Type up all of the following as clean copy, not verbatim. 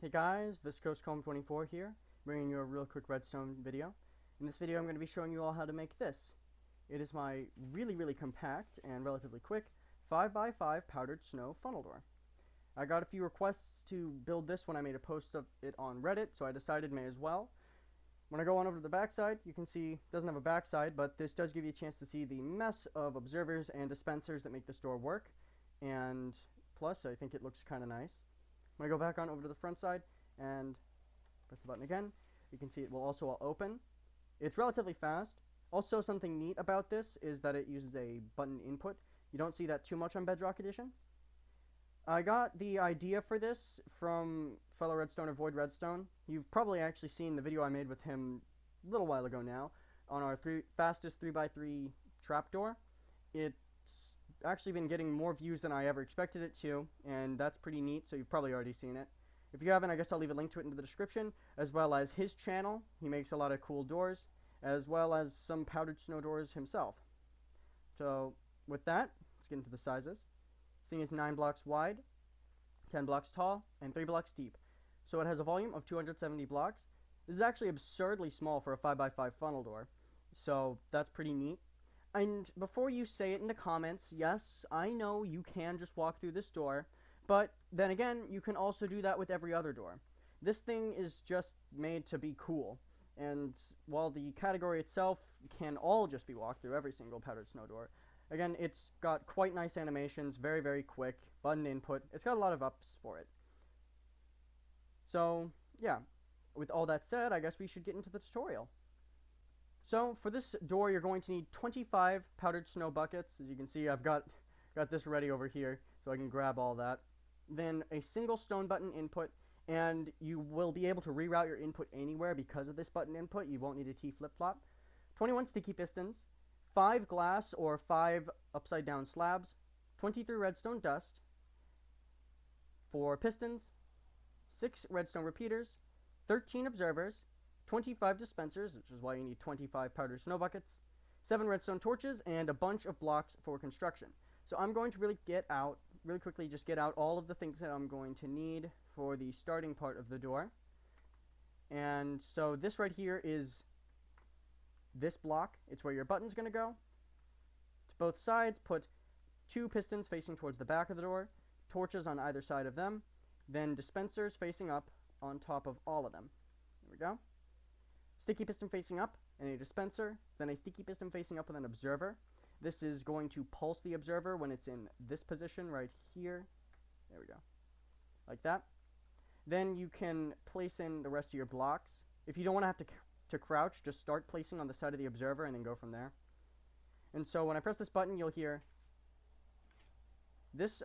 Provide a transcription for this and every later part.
Hey guys, ViscoseComb24 here, bringing you a real quick redstone video. In this video I'm going to be showing you all how to make this. It is my really compact and relatively quick 5x5 powdered snow funnel door. I got a few requests to build this when I made a post of it on Reddit, so I decided may as well. When I go on over to the backside, you can see it doesn't have a backside, but this does give you a chance to see the mess of observers and dispensers that make this door work, and plus I think it looks kind of nice. When I go back on over to the front side and press the button again, you can see it will also open. It's relatively fast. Also, something neat about this is that it uses a button input. You don't see that too much on Bedrock Edition. I got the idea for this from fellow Redstoner Void Redstone. You've probably actually seen the video I made with him a little while ago now on our fastest 3x3 trapdoor. It's actually been getting more views than I ever expected it to, and that's pretty neat, so you've probably already seen it. If you haven't, I guess I'll leave a link to it in the description, as well as his channel. He makes a lot of cool doors, as well as some powdered snow doors himself. So, with that, let's get into the sizes. This thing is 9 blocks wide, 10 blocks tall, and 3 blocks deep. So it has a volume of 270 blocks. This is actually absurdly small for a 5x5 funnel door, so that's pretty neat. And before you say it in the comments, yes, I know you can just walk through this door, but then again, you can also do that with every other door. This thing is just made to be cool, and while the category itself can all just be walked through, every single powdered snow door, again, it's got quite nice animations, very quick, button input. It's got a lot of ups for it. So, yeah, with all that said, I guess we should get into the tutorial. So, for this door, you're going to need 25 powdered snow buckets. As you can see, I've got this ready over here, so I can grab all that. Then a single stone button input, and you will be able to reroute your input anywhere because of this button input. You won't need a T flip-flop. 21 sticky pistons, 5 glass or 5 upside-down slabs, 23 redstone dust, 4 pistons, 6 redstone repeaters, 13 observers, 25 dispensers, which is why you need 25 powdered snow buckets, 7 redstone torches, and a bunch of blocks for construction. So I'm going to really quickly just get out all of the things that I'm going to need for the starting part of the door. And so this right here is this block. It's where your button's going to go. To both sides, put 2 pistons facing towards the back of the door, torches on either side of them, then dispensers facing up on top of all of them. There we go. Sticky piston facing up, and a dispenser, then a sticky piston facing up with an observer. This is going to pulse the observer when it's in this position right here. There we go. Like that. Then you can place in the rest of your blocks. If you don't want to have to crouch, just start placing on the side of the observer and then go from there. And so when I press this button, you'll hear this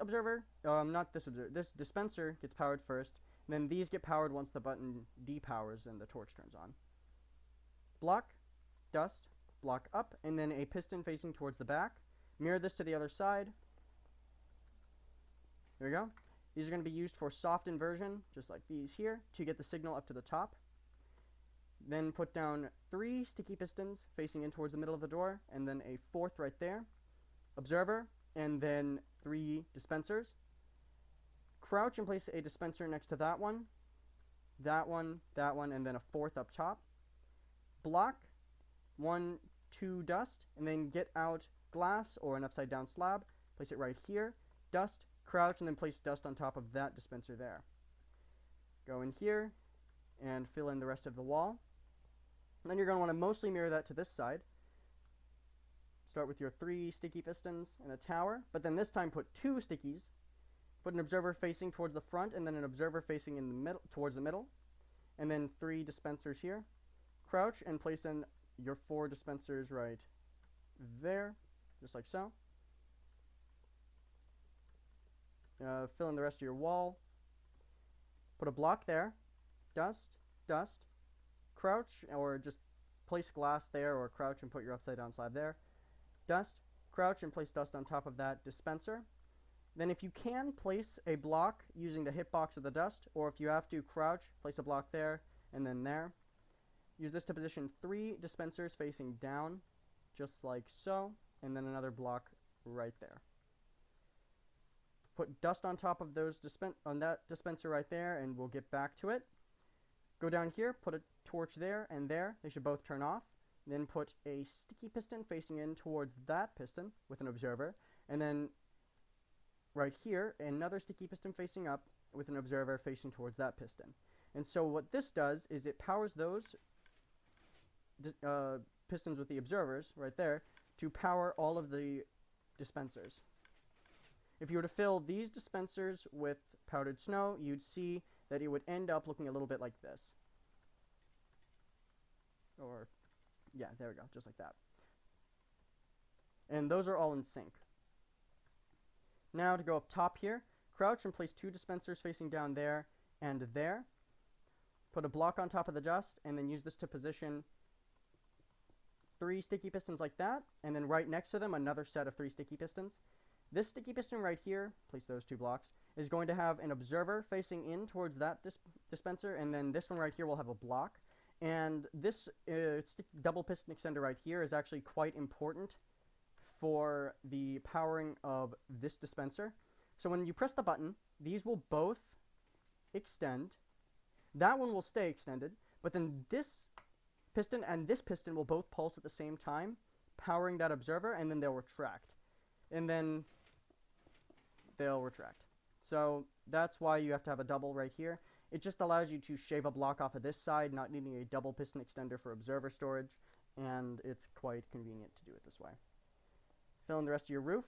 this dispenser gets powered first, and then these get powered once the button depowers and the torch turns on. Block, dust, block up, and then a piston facing towards the back. Mirror this to the other side. There we go. These are going to be used for soft inversion, just like these here, to get the signal up to the top. Then put down 3 sticky pistons facing in towards the middle of the door, and then a 4th right there. Observer, and then 3 dispensers. Crouch and place a dispenser next to that one, and then a 4th up top. Block, 1, 2 dust, and then get out glass or an upside down slab. Place it right here. Dust, crouch, and then place dust on top of that dispenser there. Go in here and fill in the rest of the wall. And then you're going to want to mostly mirror that to this side. Start with your 3 sticky pistons and a tower, but then this time put 2 stickies. Put an observer facing towards the front, and then an observer facing in the middle, towards the middle, and then 3 dispensers here. Crouch and place in your 4 dispensers right there, just like so. Fill in the rest of your wall. Put a block there. Dust, dust. Crouch, or just place glass there, or crouch and put your upside down slab there. Dust, crouch, and place dust on top of that dispenser. Then if you can, place a block using the hitbox of the dust, or if you have to, crouch, place a block there, and then there. Use this to position 3 dispensers facing down, just like so, and then another block right there. put dust on top of those on that dispenser right there, and we'll get back to it. Go down here, put a torch there and there. They should both turn off. Then put a sticky piston facing in towards that piston with an observer, and then right here another sticky piston facing up with an observer facing towards that piston. And so what this does is it powers those pistons with the observers right there to power all of the dispensers. If you were to fill these dispensers with powdered snow, you'd see that it would end up looking a little bit like this. Or, yeah, there we go, just like that. And those are all in sync. Now to go up top here, crouch and place 2 dispensers facing down there and there. Put a block on top of the dust, and then use this to position 3 sticky pistons like that, and then right next to them another set of 3 sticky pistons. This sticky piston right here, place those 2 blocks, is going to have an observer facing in towards that dispenser, and then this one right here will have a block. And this double piston extender right here is actually quite important for the powering of this dispenser. So when you press the button, these will both extend. That one will stay extended, but then this piston and this piston will both pulse at the same time, powering that observer, and then they'll retract. And then they'll retract. So that's why you have to have a double right here. It just allows you to shave a block off of this side, not needing a double piston extender for observer storage, and it's quite convenient to do it this way. Fill in the rest of your roof,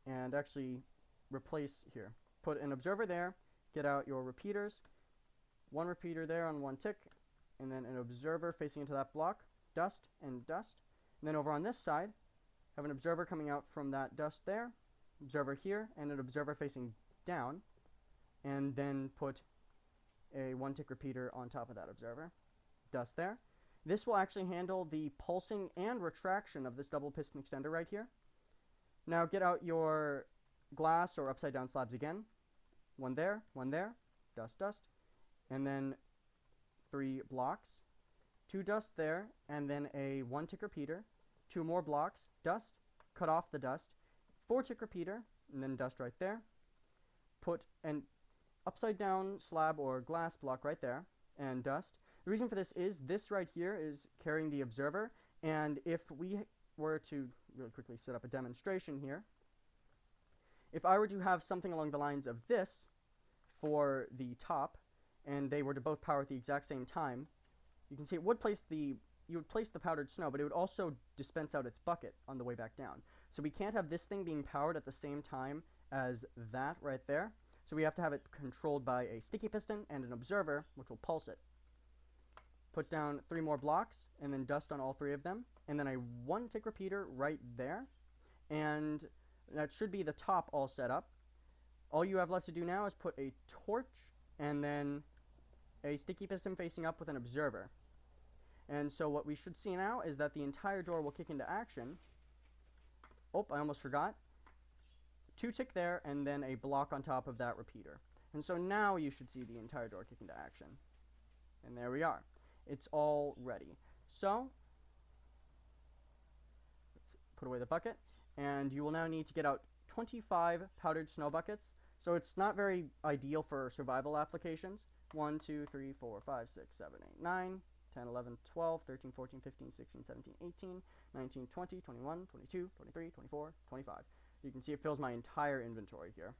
and actually replace here. Put an observer there, get out your repeaters, 1 repeater there on 1 tick, and then an observer facing into that block, dust and dust. And then over on this side, have an observer coming out from that dust there, observer here, and an observer facing down, and then put a 1 tick repeater on top of that observer, dust there. This will actually handle the pulsing and retraction of this double piston extender right here. Now get out your glass or upside down slabs again, 1 there, dust, dust, and then 3 blocks, 2 dust there, and then a 1 tick repeater, 2 more blocks, dust, cut off the dust, 4 tick repeater, and then dust right there. Put an upside down slab or glass block right there, and dust. The reason for this is this right here is carrying the observer, and if we were to really quickly set up a demonstration here, if I were to have something along the lines of this for the top, and they were to both power at the exact same time, you can see it would you would place the powdered snow, but it would also dispense out its bucket on the way back down. So we can't have this thing being powered at the same time as that right there. So we have to have it controlled by a sticky piston and an observer, which will pulse it. Put down 3 more blocks, and then dust on all 3 of them, and then a 1 tick repeater right there, and that should be the top all set up. All you have left to do now is put a torch, and then a sticky piston facing up with an observer. And so what we should see now is that the entire door will kick into action. Oh, I almost forgot. 2 tick there, and then a block on top of that repeater. And so now you should see the entire door kick into action. And there we are. It's all ready. So, let's put away the bucket, and you will now need to get out 25 powdered snow buckets. So it's not very ideal for survival applications. 1, 2, 3, 4, 5, 6, 7, 8, 9, 10, 11, 12, 13, 14, 15, 16, 17, 18, 19, 20, 21, 22, 23, 24, 25. You can see it fills my entire inventory here.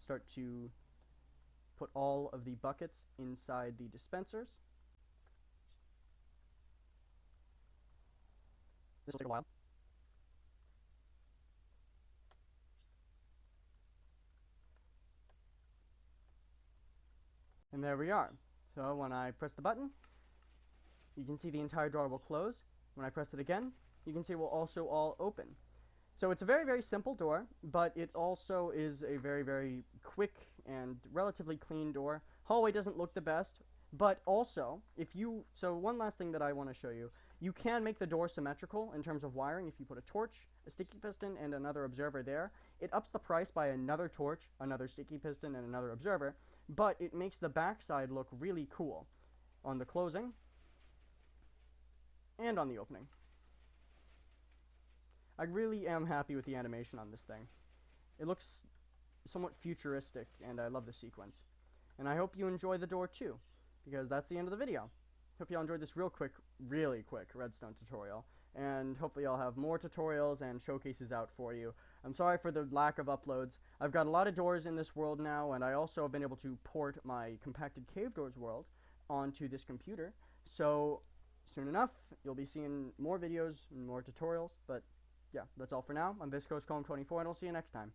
Start to put all of the buckets inside the dispensers. This will take a while. And there we are. So when I press the button, you can see the entire drawer will close. When I press it again, you can see it will also all open. So it's a very, very simple door, but it also is a very, very quick and relatively clean door. Hallway doesn't look the best, but also, so one last thing that I want to show you, you can make the door symmetrical in terms of wiring. If you put a torch, a sticky piston, and another observer there, it ups the price by another torch, another sticky piston, and another observer, but it makes the backside look really cool on the closing and on the opening. I really am happy with the animation on this thing. It looks somewhat futuristic, and I love the sequence. And I hope you enjoy the door too, because that's the end of the video. Hope y'all enjoyed this really quick redstone tutorial, and hopefully I'll have more tutorials and showcases out for you. I'm sorry for the lack of uploads. I've got a lot of doors in this world now, and I also have been able to port my compacted cave doors world onto this computer, so soon enough you'll be seeing more videos and more tutorials. But yeah, that's all for now. I'm ViscosComb24, and I'll see you next time.